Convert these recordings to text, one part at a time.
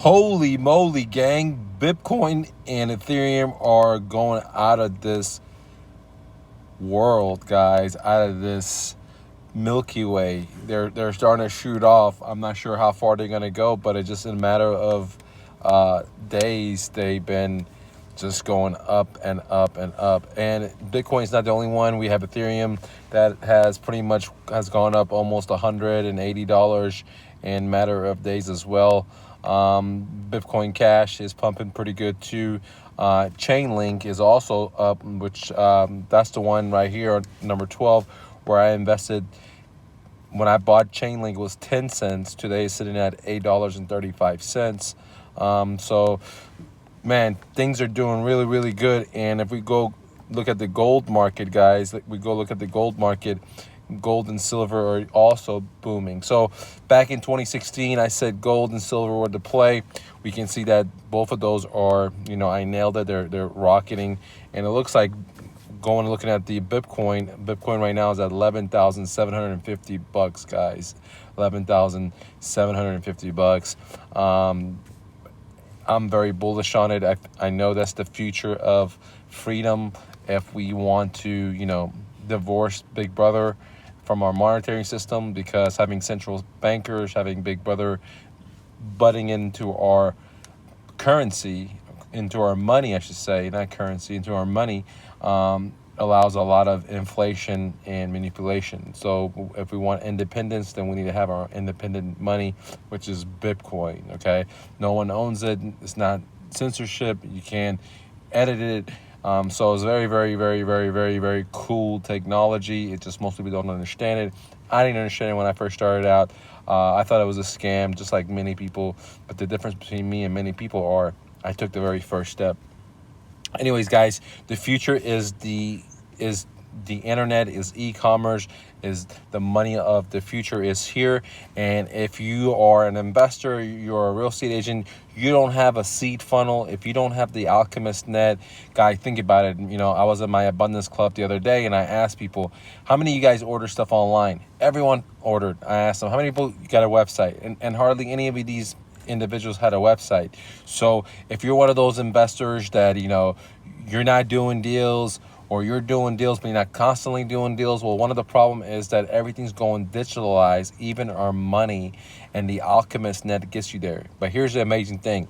Holy moly, gang. Bitcoin and Ethereum are going out of this world, guys. Out of this Milky Way. They're starting to shoot off. I'm not sure how far they're going to go, but it's just in a matter of days. They've been just going up and up and up. And Bitcoin's not the only one. We have Ethereum that has pretty much has gone up almost $180 in a matter of days as well. Bitcoin Cash is pumping pretty good too. Chainlink is also up, which that's the one right here, number 12, where I invested. When I bought Chainlink, it was 10 cents. Today it's sitting at $8.35. So, man, things are doing really, really good. And if we go look at the gold market, guys, gold and silver are also booming. So back in 2016, I said gold and silver were the play. We can see that both of those are, I nailed it. They're rocketing. And it looks like looking at the Bitcoin right now is at $11,750, guys. $11,750. I'm very bullish on it. I know that's the future of freedom. If we want to, divorce Big Brother from our monetary system, because having central bankers, having Big Brother butting into our currency, into our money, I should say, not currency, into our money, allows a lot of inflation and manipulation. So if we want independence, then we need to have our independent money, which is Bitcoin, okay? No one owns it. It's not censorship. You can't edit it. So it's very, very, very, very, very, very cool technology. It just most people don't understand it. I didn't understand it when I first started out. I thought it was a scam, just like many people. But the difference between me and many people are I took the very first step. Anyways, guys, the future is the internet, is e-commerce, is the money of the future is here. And if you are an investor, you're a real estate agent, you don't have a seed funnel, if you don't have the alchemist net, guy, think about it. I was at my abundance club the other day and I asked people, how many of you guys order stuff online? Everyone ordered. I asked them, how many people got a website? And hardly any of these individuals had a website. So if you're one of those investors that you're not doing deals, or you're doing deals but you're not constantly doing deals, well, one of the problem is that everything's going digitalized, even our money, and the alchemist net gets you there. But here's the amazing thing: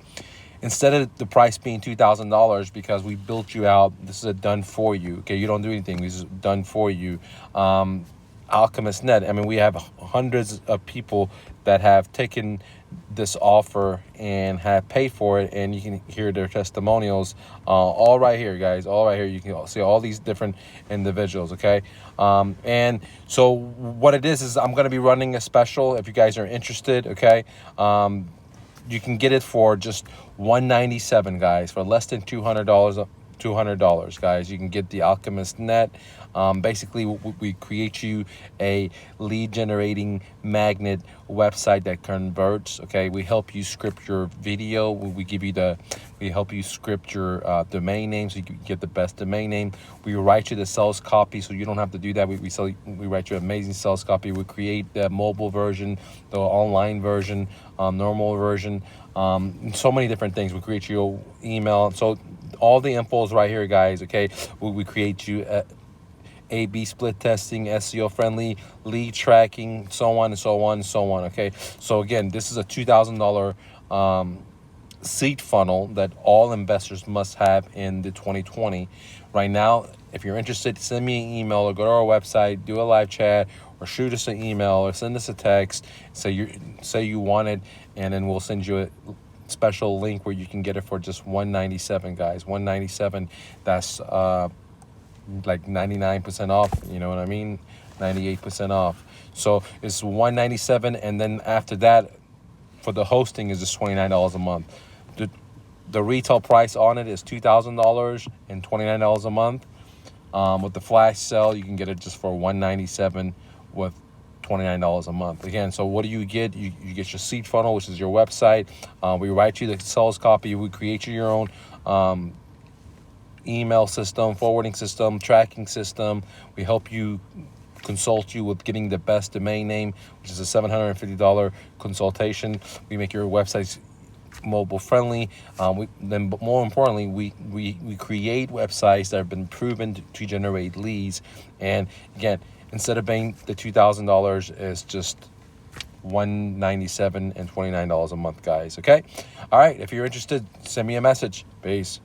instead of the price being $2,000 because we built you out, this is a done for you. Okay, you don't do anything, this is done for you. Alchemist Net, I mean, we have hundreds of people that have taken this offer and have paid for it, and you can hear their testimonials all right here, guys, all right here. You can see all these different individuals, okay? And so what it is I'm going to be running a special if you guys are interested, okay? You can get it for just $197, guys, for less than $200, guys. You can get the Alchemist Net. Basically, we create you a lead generating magnet website that converts. Okay, we help you script your video. We help you script your domain name so you can get the best domain name. We write you the sales copy so you don't have to do that. We write you an amazing sales copy. We create the mobile version, the online version, normal version, so many different things. We create your email. So all the info is right here, guys. Okay, we create you A/B split testing, SEO friendly, lead tracking, so on and so on and so on. Okay, so again, this is a $2,000 seed funnel that all investors must have in the 2020. Right now, if you're interested, send me an email or go to our website, do a live chat, or shoot us an email or send us a text. Say you want it, and then we'll send you a special link where you can get it for just $197, guys. $197. That's like 99% off. You know what I mean? 98% off. So it's $197, and then after that, for the hosting is just $29 a month. The retail price on it is $2,000 and $29 a month. With the flash sale, you can get it just for $197 with $29 a month. Again, so what do you get? You get your seed funnel, which is your website. We write you the sales copy. We create you your own email system, forwarding system, tracking system. We help you, consult you with getting the best domain name, which is a $750 consultation. We make your websites mobile friendly. But more importantly, we create websites that have been proven to generate leads. And again, instead of paying the $2,000, it's just $197 and $29 a month, guys. Okay. All right. If you're interested, send me a message. Peace.